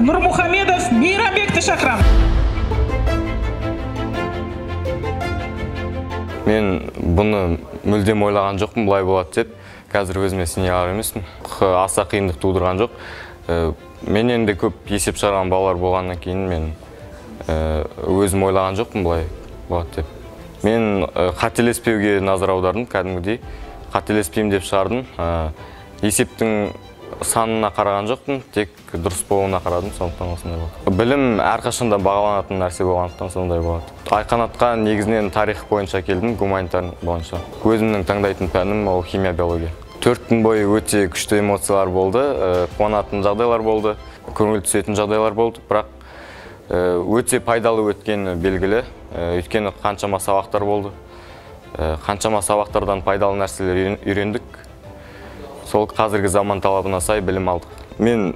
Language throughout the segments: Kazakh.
Нурмухамедов Мейрамбекті шақырамын. Мен бұны мүлдем ойлаған жоқпын, бұлай болады деп. Қазір өзіме сене алар емеспін. Аса қиындық тудырған жоқ. Менен де көп есеп шығарған балалар болғаннан кейін мен өзім ойлаған жоқпын, бұлай болады деп. Мен қателеспеуге назар аудардым, кәдімгідей. Қателеспеймін деп шығардым. Есептің санына қараған жоқпын, тек дұрыс болуына қарадым, сондықтан осындай болды. Білім әрқашанда бағаланатын нәрсе болғандықтан сондай болады. Айқанатқа негізінен тарих бойынша келдім, гуманитар бойынша. Өзімнің таңдайтын пәнім ол химия, биология. 4 күн бойы өте күшті эмоциялар болды, қуанатын жағдайлар болды, көңіл түсетін жағдайлар болды, бірақ өте пайдалы өткені белгілі, өйткені қаншама сабақтар болды. Қаншама сабақтардан пайдалы нәрселер үйрендік. Сол қазіргі заман талабына сай білім алдық. Мен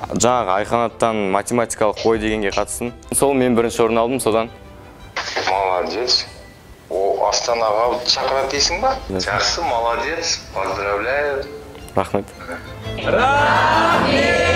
жаңағы Айқанаттан математикалық бой дегенге қатыстым. Сол мен бірінші орын алдым, содан. Молодец. О, Астанаға шақырат дейсің ба? Жақсы, молодец. Поздравляю. Рахмет. Рахмет!